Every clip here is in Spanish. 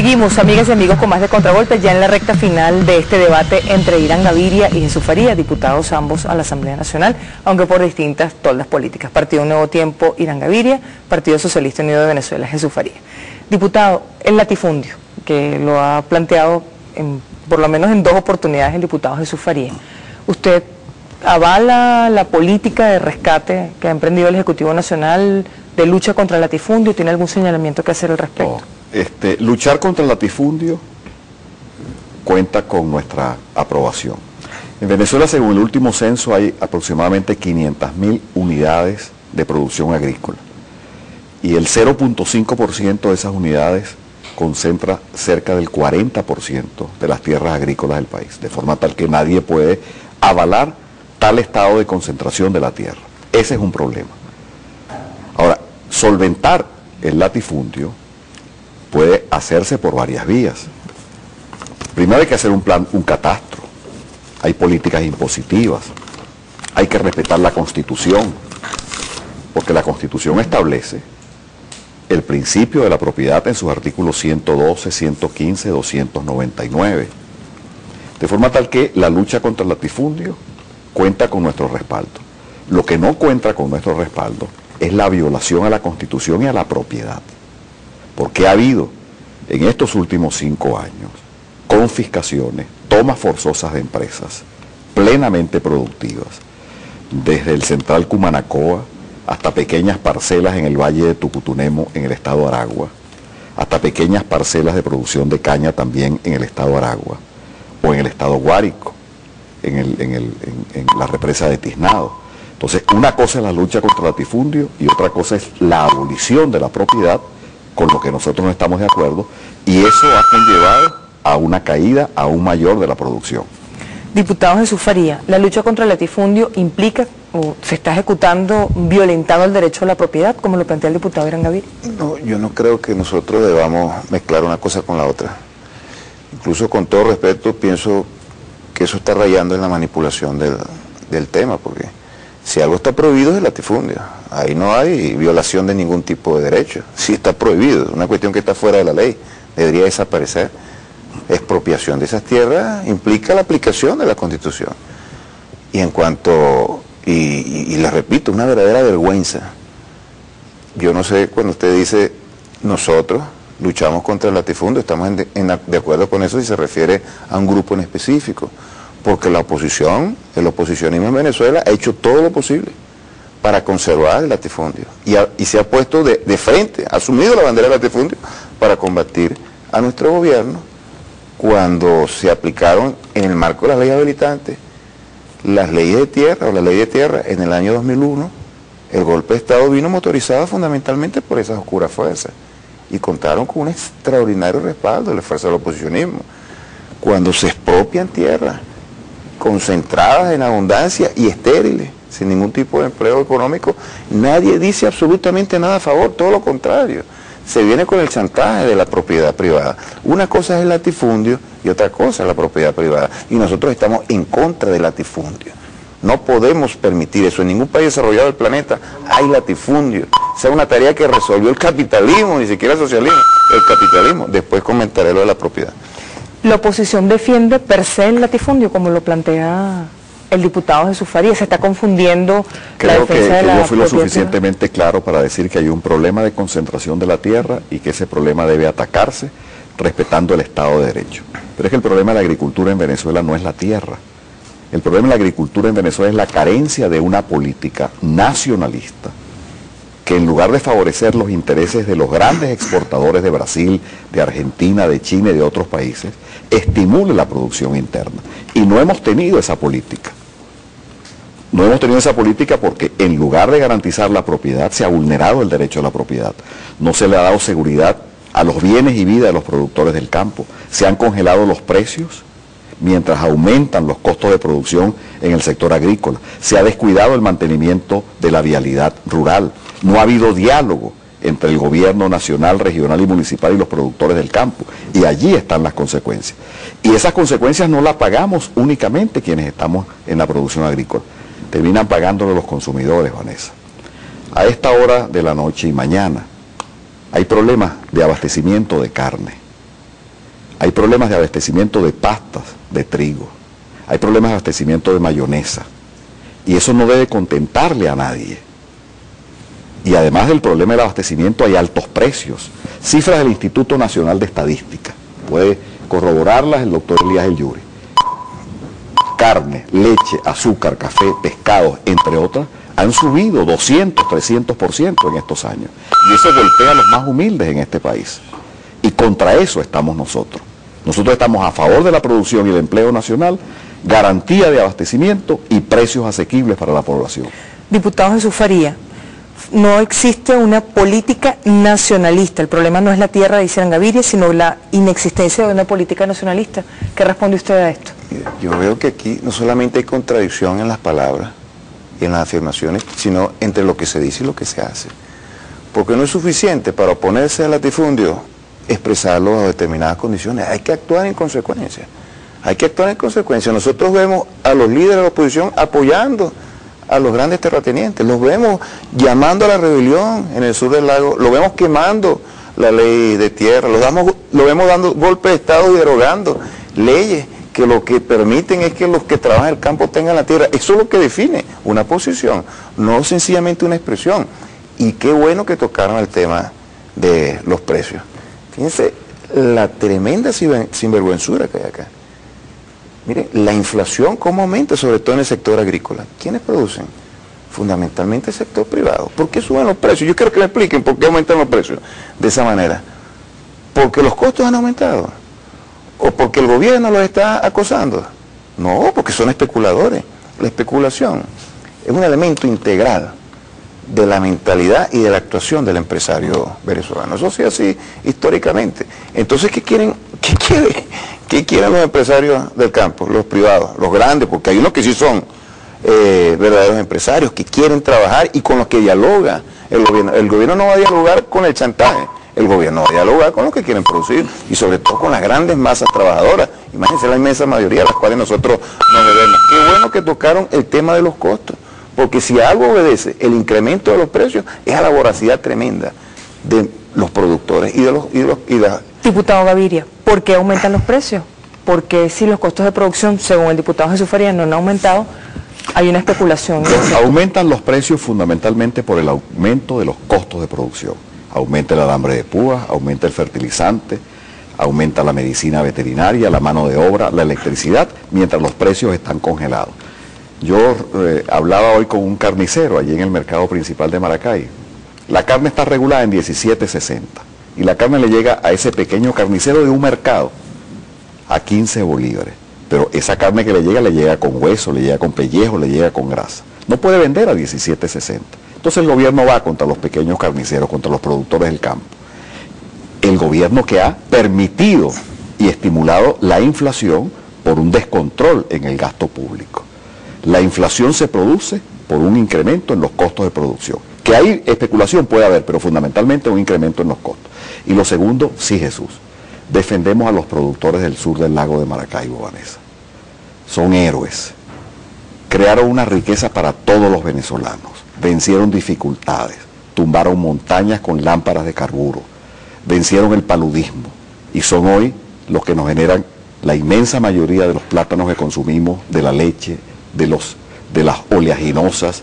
Seguimos, amigas y amigos, con más de Contragolpe, ya en la recta final de este debate entre Irán Gaviria y Jesús Farías, diputados ambos a la Asamblea Nacional, aunque por distintas toldas políticas. Partido Nuevo Tiempo, Irán Gaviria; Partido Socialista Unido de Venezuela, Jesús Farías. Diputado, el latifundio, que lo ha planteado por lo menos en dos oportunidades el diputado Jesús Farías. ¿Usted avala la política de rescate que ha emprendido el Ejecutivo Nacional de lucha contra el latifundio? ¿Tiene algún señalamiento que hacer al respecto? Luchar contra el latifundio cuenta con nuestra aprobación. En Venezuela, según el último censo, hay aproximadamente 500.000 unidades de producción agrícola. Y el 0.5% de esas unidades concentra cerca del 40% de las tierras agrícolas del país, de forma tal que nadie puede avalar tal estado de concentración de la tierra. Ese es un problema. Ahora, solventar el latifundio puede hacerse por varias vías. Primero hay que hacer un catastro. Hay políticas impositivas. Hay que respetar la Constitución, porque la Constitución establece el principio de la propiedad en sus artículos 112, 115, 299. De forma tal que la lucha contra el latifundio cuenta con nuestro respaldo. Lo que no cuenta con nuestro respaldo es la violación a la Constitución y a la propiedad. Porque ha habido en estos últimos 5 años confiscaciones, tomas forzosas de empresas plenamente productivas, desde el Central Cumanacoa hasta pequeñas parcelas en el Valle de Tucutunemo en el estado de Aragua, hasta pequeñas parcelas de producción de caña también en el estado de Aragua, o en el estado Guárico, en la represa de Tiznado. Entonces, una cosa es la lucha contra el latifundio y otra cosa es la abolición de la propiedad, con lo que nosotros no estamos de acuerdo, y eso ha conllevado a una caída aún mayor de la producción. Diputado Jesús Farías, ¿la lucha contra el latifundio implica o se está ejecutando violentando el derecho a la propiedad, como lo plantea el diputado Irán Gaviria? No, yo no creo que nosotros debamos mezclar una cosa con la otra. Incluso con todo respeto, pienso que eso está rayando en la manipulación del tema, porque si algo está prohibido es el latifundio. Ahí no hay violación de ningún tipo de derecho. Sí está prohibido, es una cuestión que está fuera de la ley, debería desaparecer. Expropiación de esas tierras implica la aplicación de la Constitución. Y en cuanto, y les repito, una verdadera vergüenza. Yo no sé, cuando usted dice nosotros luchamos contra el latifundio, estamos de acuerdo con eso si se refiere a un grupo en específico, porque la oposición, el oposicionismo en Venezuela ha hecho todo lo posible para conservar el latifundio y se ha puesto de frente, ha asumido la bandera del latifundio para combatir a nuestro gobierno cuando se aplicaron en el marco de las leyes habilitantes las leyes de tierra o la ley de tierra en el año 2001. El golpe de Estado vino motorizado fundamentalmente por esas oscuras fuerzas y contaron con un extraordinario respaldo de la fuerza del oposicionismo. Cuando se expropian tierras concentradas en abundancia y estériles, sin ningún tipo de empleo económico, nadie dice absolutamente nada a favor, todo lo contrario. Se viene con el chantaje de la propiedad privada. Una cosa es el latifundio y otra cosa es la propiedad privada. Y nosotros estamos en contra del latifundio. No podemos permitir eso. En ningún país desarrollado del planeta hay latifundio. Esa es una tarea que resolvió el capitalismo, ni siquiera el socialismo, el capitalismo. Después comentaré lo de la propiedad. ¿La oposición defiende per se el latifundio, como lo plantea el diputado Jesús Farías? ¿Se está confundiendo la defensa de la yo fui lo suficientemente claro para decir que hay un problema de concentración de la tierra y que ese problema debe atacarse respetando el Estado de Derecho? Pero es que el problema de la agricultura en Venezuela no es la tierra. El problema de la agricultura en Venezuela es la carencia de una política nacionalista que, en lugar de favorecer los intereses de los grandes exportadores de Brasil, de Argentina, de China y de otros países, estimule la producción interna. Y no hemos tenido esa política. No hemos tenido esa política porque, en lugar de garantizar la propiedad, se ha vulnerado el derecho a la propiedad. No se le ha dado seguridad a los bienes y vida de los productores del campo. Se han congelado los precios mientras aumentan los costos de producción en el sector agrícola. Se ha descuidado el mantenimiento de la vialidad rural. No ha habido diálogo entre el gobierno nacional, regional y municipal y los productores del campo. Y allí están las consecuencias. Y esas consecuencias no las pagamos únicamente quienes estamos en la producción agrícola. Terminan pagándolo los consumidores, Vanessa. A esta hora de la noche y mañana hay problemas de abastecimiento de carne. hay problemas de abastecimiento de pastas, de trigo, hay problemas de abastecimiento de mayonesa, y eso no debe contentarle a nadie. Y además del problema del abastecimiento hay altos precios. Cifras del Instituto Nacional de Estadística, puede corroborarlas el doctor Elías El Yuri. Carne, leche, azúcar, café, pescados, entre otras, han subido 200, 300% en estos años. Y eso golpea a los más humildes en este país. Y contra eso estamos nosotros. Nosotros estamos a favor de la producción y el empleo nacional, garantía de abastecimiento y precios asequibles para la población. Diputado Jesús Faría, no existe una política nacionalista. El problema no es la tierra, dice Gaviria, sino la inexistencia de una política nacionalista. ¿Qué responde usted a esto? Yo veo que aquí no solamente hay contradicción en las palabras y en las afirmaciones, sino entre lo que se dice y lo que se hace. Porque no es suficiente para oponerse al latifundio expresarlo bajo determinadas condiciones. Hay que actuar en consecuencia. Hay que actuar en consecuencia. Nosotros vemos a los líderes de la oposición apoyando a los grandes terratenientes, los vemos llamando a la rebelión en el sur del lago, lo vemos quemando la ley de tierra, lo vemos dando golpes de Estado y derogando leyes que lo que permiten es que los que trabajan en el campo tengan la tierra. Eso es lo que define una posición, no sencillamente una expresión. Y qué bueno que tocaron el tema de los precios. Fíjense la tremenda sinvergüenzura que hay acá. Miren, la inflación cómo aumenta, sobre todo en el sector agrícola. ¿Quiénes producen? Fundamentalmente el sector privado. ¿Por qué suben los precios? Yo quiero que me expliquen por qué aumentan los precios de esa manera. ¿Porque los costos han aumentado? ¿O porque el gobierno los está acosando? No, porque son especuladores. La especulación es un elemento integral de la mentalidad y de la actuación del empresario venezolano. Eso sí, así históricamente. Entonces, ¿qué quieren los empresarios del campo? Los privados, los grandes, porque hay unos que sí son verdaderos empresarios, que quieren trabajar y con los que dialoga el gobierno. El gobierno no va a dialogar con el chantaje, el gobierno va a dialogar con los que quieren producir y sobre todo con las grandes masas trabajadoras. Imagínense la inmensa mayoría a las cuales nosotros nos debemos. Qué bueno que tocaron el tema de los costos, porque si a algo obedece el incremento de los precios es a la voracidad tremenda de los productores y de las... Diputado Gaviria, ¿por qué aumentan los precios? Porque si los costos de producción, según el diputado Jesús Faría, no han aumentado, hay una especulación. Aumentan los precios fundamentalmente por el aumento de los costos de producción. Aumenta el alambre de púas, aumenta el fertilizante, aumenta la medicina veterinaria, la mano de obra, la electricidad, mientras los precios están congelados. Yo hablaba hoy con un carnicero allí en el mercado principal de Maracay. La carne está regulada en 17.60 y la carne le llega a ese pequeño carnicero de un mercado a 15 bolívares. Pero esa carne que le llega con hueso, le llega con pellejo, le llega con grasa. No puede vender a 17.60. Entonces el gobierno va contra los pequeños carniceros, contra los productores del campo. El gobierno que ha permitido y estimulado la inflación por un descontrol en el gasto público. La inflación se produce por un incremento en los costos de producción. Que hay especulación, puede haber, pero fundamentalmente un incremento en los costos. Y lo segundo, sí, Jesús, defendemos a los productores del sur del lago de Maracaibo, Vanessa. Son héroes. Crearon una riqueza para todos los venezolanos. Vencieron dificultades, tumbaron montañas con lámparas de carburo, vencieron el paludismo y son hoy los que nos generan la inmensa mayoría de los plátanos que consumimos, de la leche, de las oleaginosas,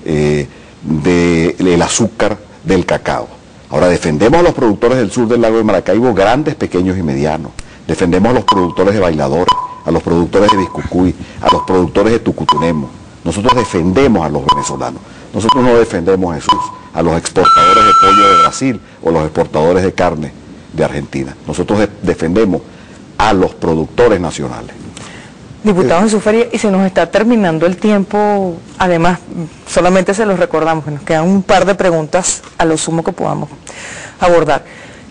del azúcar, del cacao. Ahora defendemos a los productores del sur del lago de Maracaibo, grandes, pequeños y medianos. Defendemos a los productores de Bailador, a los productores de Biscucuy, a los productores de Tucutunemo. Nosotros defendemos a los venezolanos. Nosotros no defendemos, Jesús, a los exportadores de pollo de Brasil o los exportadores de carne de Argentina. Nosotros defendemos a los productores nacionales. Diputado Jesús Faría, y se nos está terminando el tiempo, además, solamente se los recordamos, que nos quedan un par de preguntas a lo sumo que podamos abordar.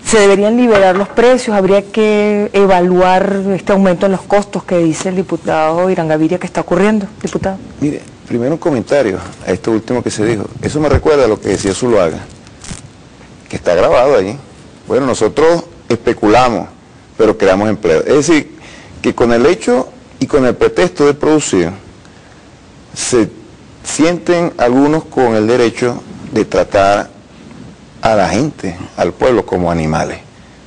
¿Se deberían liberar los precios? ¿Habría que evaluar este aumento en los costos que dice el diputado Irán Gaviria que está ocurriendo, diputado? Mire, primero un comentario a esto último que se dijo. Eso me recuerda a lo que decía Zuluaga, que está grabado allí. Bueno, nosotros especulamos, pero creamos empleo. Es decir, que con el hecho y con el pretexto de producir, se sienten algunos con el derecho de tratar a la gente, al pueblo, como animales.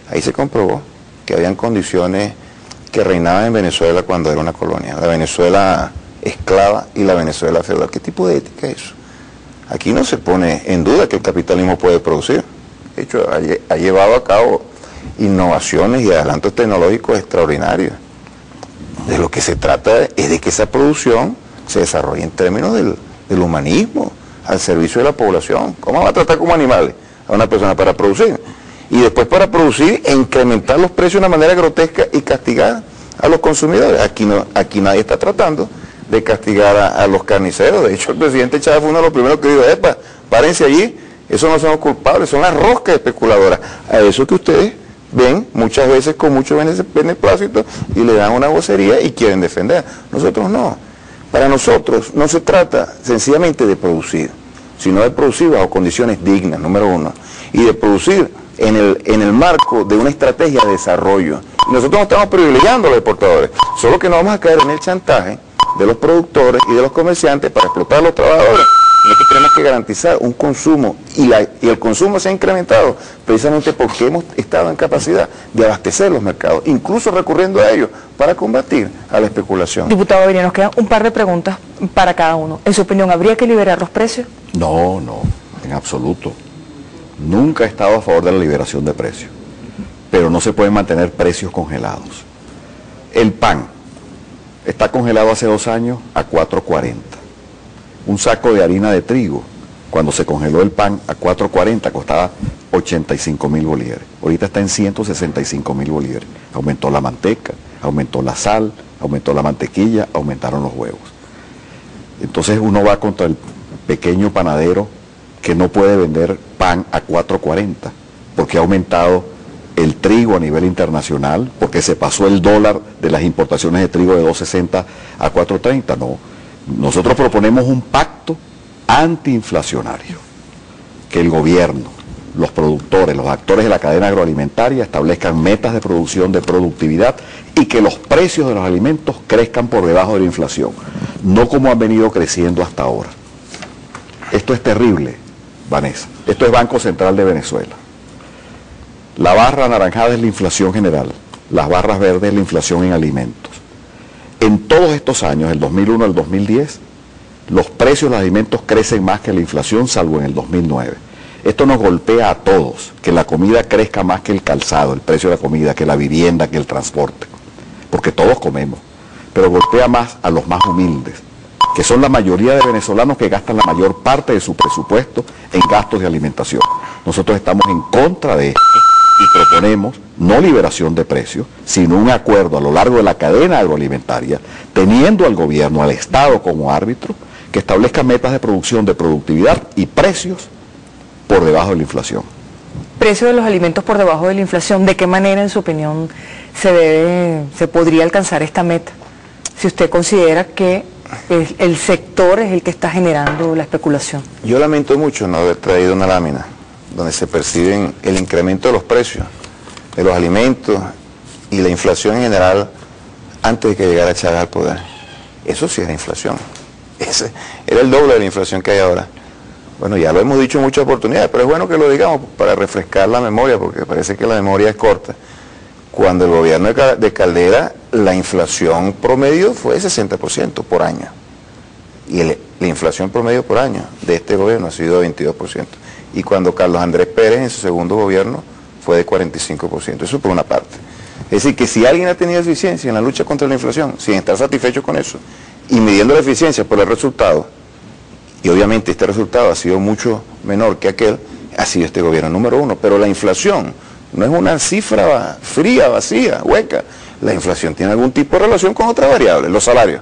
Ahí se comprobó. que habían condiciones que reinaban en Venezuela cuando era una colonia, la Venezuela esclava y la Venezuela feudal. ¿Qué tipo de ética es eso? Aquí no se pone en duda que el capitalismo puede producir. De hecho, ha llevado a cabo innovaciones y adelantos tecnológicos extraordinarios. De lo que se trata es de que esa producción se desarrolle en términos del humanismo, al servicio de la población. ¿Cómo va a tratar como animales a una persona para producir? Y después para producir e incrementar los precios de una manera grotesca y castigar a los consumidores. Aquí nadie está tratando de castigar a los carniceros. De hecho, el presidente Chávez fue uno de los primeros que dijo: epa, párense allí, esos no son los culpables, son las roscas especuladoras. A eso que ustedes ven muchas veces con mucho beneplácito y le dan una vocería y quieren defender. Nosotros no. Para nosotros no se trata sencillamente de producir, sino de producir bajo condiciones dignas, número uno, y de producir en el marco de una estrategia de desarrollo. Y nosotros no estamos privilegiando a los exportadores, solo que no vamos a caer en el chantaje de los productores y de los comerciantes para explotar a los trabajadores. Nosotros tenemos que garantizar un consumo y el consumo se ha incrementado precisamente porque hemos estado en capacidad de abastecer los mercados, incluso recurriendo a ellos para combatir a la especulación. Diputado Gaviria, nos quedan un par de preguntas para cada uno. En su opinión, ¿habría que liberar los precios? No, en absoluto. Nunca he estado a favor de la liberación de precios, pero no se pueden mantener precios congelados. El pan está congelado hace 2 años a 4.40. Un saco de harina de trigo, cuando se congeló el pan a 4.40, costaba 85.000 bolívares. Ahorita está en 165.000 bolívares. Aumentó la manteca, aumentó la sal, aumentó la mantequilla, aumentaron los huevos. Entonces uno va contra el pequeño panadero que no puede vender pan a 4.40 porque ha aumentado el trigo a nivel internacional, porque se pasó el dólar de las importaciones de trigo de 2.60 a 4.30. No, nosotros proponemos un pacto antiinflacionario, que el gobierno, los productores, los actores de la cadena agroalimentaria establezcan metas de producción, de productividad, y que los precios de los alimentos crezcan por debajo de la inflación, no como han venido creciendo hasta ahora. Esto es terrible, Vanessa. Esto es Banco Central de Venezuela. La barra anaranjada es la inflación general, las barras verdes es la inflación en alimentos. En todos estos años, del 2001 al 2010, los precios de los alimentos crecen más que la inflación, salvo en el 2009. Esto nos golpea a todos, que la comida crezca más que el calzado, el precio de la comida, que la vivienda, que el transporte, porque todos comemos, pero golpea más a los más humildes, que son la mayoría de venezolanos que gastan la mayor parte de su presupuesto en gastos de alimentación. Nosotros estamos en contra de esto y proponemos no liberación de precios, sino un acuerdo a lo largo de la cadena agroalimentaria, teniendo al gobierno, al Estado como árbitro, que establezca metas de producción, de productividad y precios por debajo de la inflación. Precio de los alimentos por debajo de la inflación. ¿De qué manera, en su opinión, se podría alcanzar esta meta? Si usted considera que el sector es el que está generando la especulación. Yo lamento mucho no haber traído una lámina donde se perciben el incremento de los precios de los alimentos y la inflación en general antes de que llegara Chávez al poder. Eso sí era inflación. Ese era el doble de la inflación que hay ahora. Bueno, ya lo hemos dicho en muchas oportunidades, pero es bueno que lo digamos para refrescar la memoria, porque parece que la memoria es corta. Cuando el gobierno de Caldera, la inflación promedio fue de 60% por año. Y la inflación promedio por año de este gobierno ha sido de 22%. Y cuando Carlos Andrés Pérez, en su segundo gobierno, fue de 45%. Eso por una parte. Es decir, que si alguien ha tenido eficiencia en la lucha contra la inflación, sin estar satisfecho con eso, y midiendo la eficiencia por el resultado, y obviamente este resultado ha sido mucho menor que aquel, ha sido este gobierno número uno. Pero la inflación no es una cifra fría, vacía, hueca. La inflación tiene algún tipo de relación con otras variables, los salarios.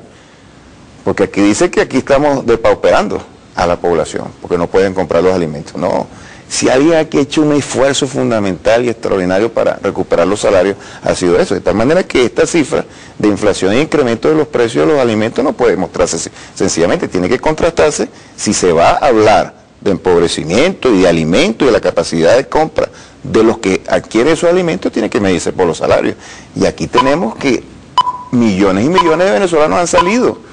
Porque aquí dice que aquí estamos depauperando a la población, porque no pueden comprar los alimentos. No, si alguien aquí ha hecho un esfuerzo fundamental y extraordinario para recuperar los salarios, ha sido eso. De tal manera que esta cifra de inflación e incremento de los precios de los alimentos no puede mostrarse así. Sencillamente tiene que contrastarse si se va a hablar de empobrecimiento y de alimentos y de la capacidad de compra de los que adquieren esos alimentos, tiene que medirse por los salarios. Y aquí tenemos que millones y millones de venezolanos han salido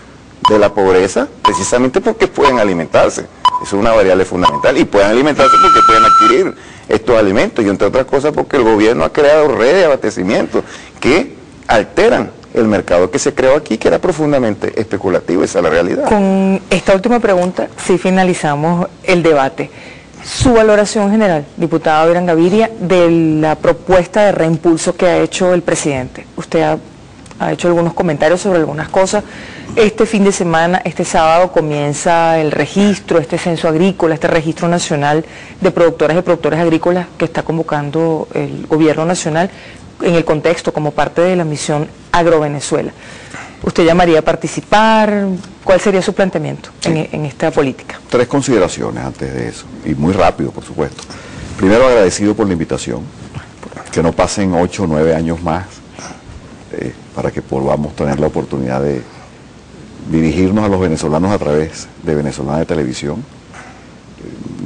de la pobreza precisamente porque pueden alimentarse. Eso es una variable fundamental. Y pueden alimentarse porque pueden adquirir estos alimentos y entre otras cosas porque el gobierno ha creado redes de abastecimiento que alteran el mercado que se creó aquí, que era profundamente especulativo. Esa es la realidad. Con esta última pregunta, sí finalizamos el debate. Su valoración general, diputado Irán Gaviria, de la propuesta de reimpulso que ha hecho el presidente. Usted ha hecho algunos comentarios sobre algunas cosas. Este fin de semana, este sábado, comienza el registro, este censo agrícola, este registro nacional de productoras y productores agrícolas que está convocando el gobierno nacional en el contexto como parte de la misión Agrovenezuela. ¿Usted llamaría a participar? ¿Cuál sería su planteamiento en esta política? 3 consideraciones antes de eso, y muy rápido, por supuesto. Primero, agradecido por la invitación, que no pasen 8 o 9 años más para que podamos tener la oportunidad de dirigirnos a los venezolanos a través de Venezolana de Televisión.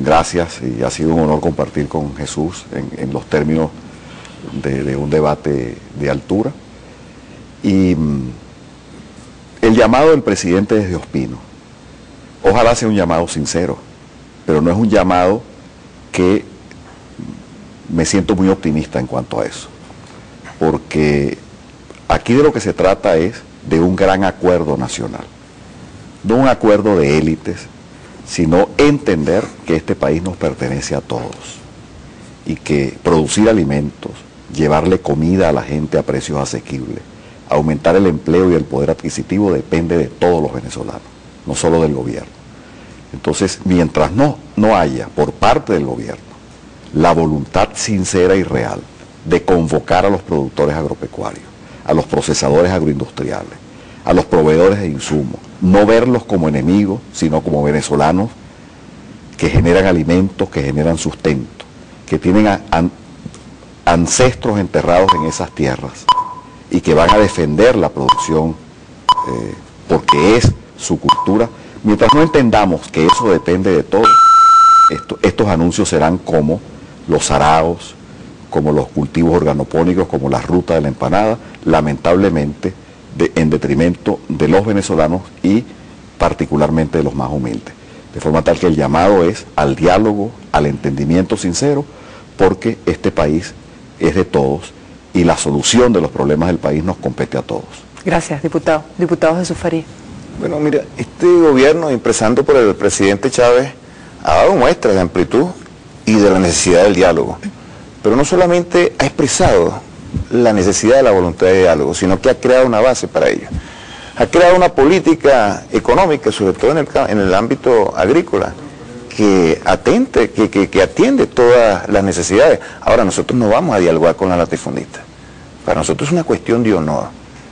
Gracias, y ha sido un honor compartir con Jesús en los términos de un debate de altura. Y el llamado del presidente desde Ospino, ojalá sea un llamado sincero, pero no es un llamado que me siento muy optimista en cuanto a eso, porque aquí de lo que se trata es de un gran acuerdo nacional, no un acuerdo de élites, sino entender que este país nos pertenece a todos y que producir alimentos, llevarle comida a la gente a precios asequibles, aumentar el empleo y el poder adquisitivo depende de todos los venezolanos, no solo del gobierno. Entonces, mientras no haya por parte del gobierno la voluntad sincera y real de convocar a los productores agropecuarios, a los procesadores agroindustriales, a los proveedores de insumos, no verlos como enemigos, sino como venezolanos que generan alimentos, que generan sustento, que tienen ancestros enterrados en esas tierras y que van a defender la producción porque es su cultura. Mientras no entendamos que eso depende de todo, estos anuncios serán como los saraos, como los cultivos organopónicos, como la ruta de la empanada, lamentablemente en detrimento de los venezolanos y particularmente de los más humildes. De forma tal que el llamado es al diálogo, al entendimiento sincero, porque este país es de todos y la solución de los problemas del país nos compete a todos. Gracias, diputado. Diputado Jesús Farías. Bueno, mira, este gobierno, empezando por el presidente Chávez, ha dado muestras de amplitud y de la necesidad del diálogo. Pero no solamente ha expresado la necesidad de la voluntad de diálogo, sino que ha creado una base para ello. Ha creado una política económica, sobre todo en el ámbito agrícola, que atiende todas las necesidades. Ahora, nosotros no vamos a dialogar con la latifundista. Para nosotros es una cuestión de honor,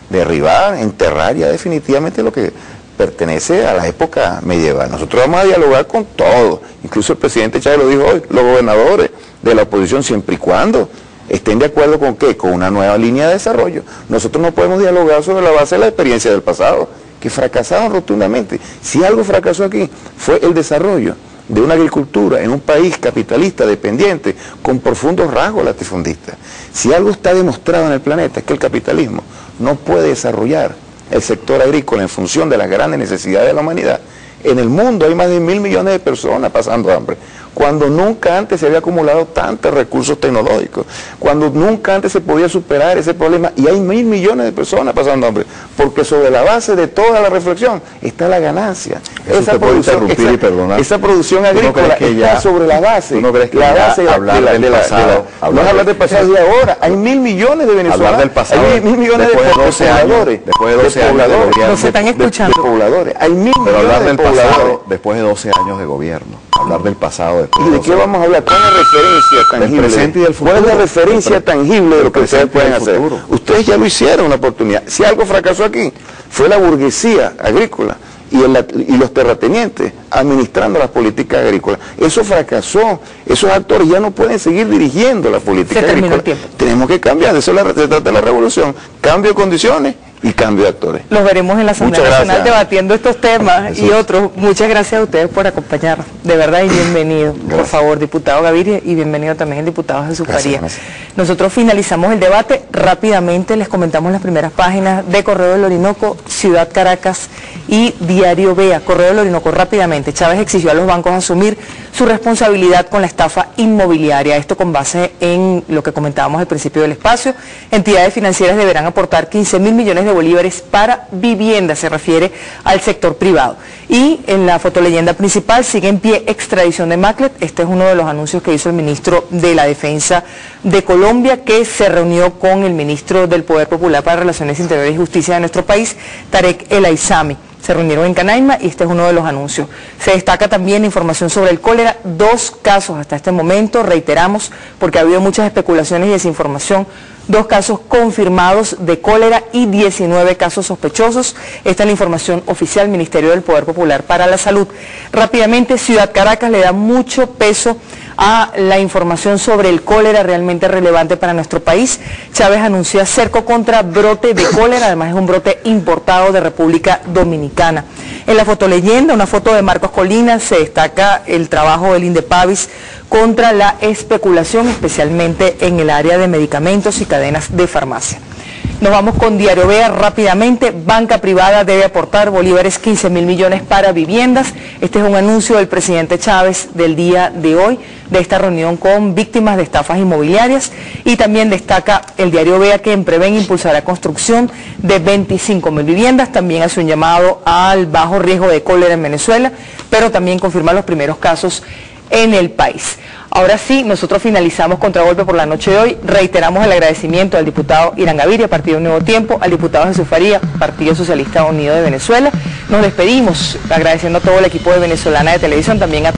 derribar, enterrar ya definitivamente lo que pertenece a la época medieval. Nosotros vamos a dialogar con todo, incluso el presidente Chávez lo dijo hoy, los gobernadores de la oposición, siempre y cuando estén de acuerdo con ¿qué? Con una nueva línea de desarrollo. Nosotros no podemos dialogar sobre la base de la experiencia del pasado, que fracasaron rotundamente. Si algo fracasó aquí, fue el desarrollo de una agricultura en un país capitalista dependiente con profundos rasgos latifundistas. Si algo está demostrado en el planeta es que el capitalismo no puede desarrollar el sector agrícola en función de las grandes necesidades de la humanidad. En el mundo hay más de 1.000 millones de personas pasando hambre, cuando nunca antes se había acumulado tantos recursos tecnológicos, cuando nunca antes se podía superar ese problema, y hay 1.000 millones de personas pasando hambre, porque sobre la base de toda la reflexión está la ganancia. Esa producción agrícola está sobre la base. ¿No crees que hablar del pasado? No es hablar del pasado de ahora. Hay 1.000 millones de venezolanos. Hablar del pasado. Hay 1.000 millones de pobladores. Después de 12 años de gobierno. Nos están escuchando. De pobladores. Hay 1.000 Pero hablar millones del de pobladores. pasado después de 12 años de gobierno. Hablar del pasado ¿Y de qué vamos a hablar? ¿Cuál es la referencia tangible? Del presente y del futuro. ¿Cuál es la referencia tangible de lo que ustedes pueden hacer? Ustedes ya lo hicieron, una oportunidad. Si algo fracasó aquí, fue la burguesía agrícola y los terratenientes administrando las políticas agrícolas. Eso fracasó. Esos actores ya no pueden seguir dirigiendo la política agrícola. Tenemos que cambiar. De eso se trata de la revolución. Cambio de condiciones y cambio de actores. Los veremos en la Asamblea Nacional debatiendo estos temas Jesús. Y otros. Muchas gracias a ustedes por acompañarnos, de verdad, y bienvenido. Gracias. Por favor, diputado Gaviria, y bienvenido también el diputado Jesús Farías. Gracias. Nosotros finalizamos el debate, rápidamente les comentamos las primeras páginas de Correo del Orinoco, Ciudad Caracas y Diario Vea. Correo del Orinoco, rápidamente, Chávez exigió a los bancos asumir su responsabilidad con la estafa inmobiliaria. Esto con base en lo que comentábamos al principio del espacio. Entidades financieras deberán aportar 15.000 millones de bolívares para vivienda, se refiere al sector privado. Y en la fotoleyenda principal sigue en pie extradición de Maclet. Este es uno de los anuncios que hizo el ministro de la Defensa de Colombia, que se reunió con el ministro del Poder Popular para Relaciones Interiores y Justicia de nuestro país, Tarek El Aizami. Se reunieron en Canaima y este es uno de los anuncios. Se destaca también información sobre el cólera, 2 casos hasta este momento, reiteramos, porque ha habido muchas especulaciones y desinformación, 2 casos confirmados de cólera y 19 casos sospechosos. Esta es la información oficial, Ministerio del Poder Popular para la Salud. Rápidamente, Ciudad Caracas le da mucho peso a la información sobre el cólera, realmente relevante para nuestro país. Chávez anunció cerco contra brote de cólera, además es un brote importado de República Dominicana. En la fotoleyenda, una foto de Marcos Colina, se destaca el trabajo del Indepavis contra la especulación, especialmente en el área de medicamentos y cadenas de farmacia. Nos vamos con Diario Vea rápidamente. Banca privada debe aportar bolívares 15.000 millones para viviendas. Este es un anuncio del presidente Chávez del día de hoy, de esta reunión con víctimas de estafas inmobiliarias. Y también destaca el Diario Vea que en Preven impulsará construcción de 25.000 viviendas. También hace un llamado al bajo riesgo de cólera en Venezuela, pero también confirma los primeros casos en el país. Ahora sí, nosotros finalizamos Contragolpe por la noche de hoy. Reiteramos el agradecimiento al diputado Irán Gaviria, Partido Nuevo Tiempo, al diputado Jesús Farías, Partido Socialista Unido de Venezuela. Nos despedimos agradeciendo a todo el equipo de Venezolana de Televisión, también a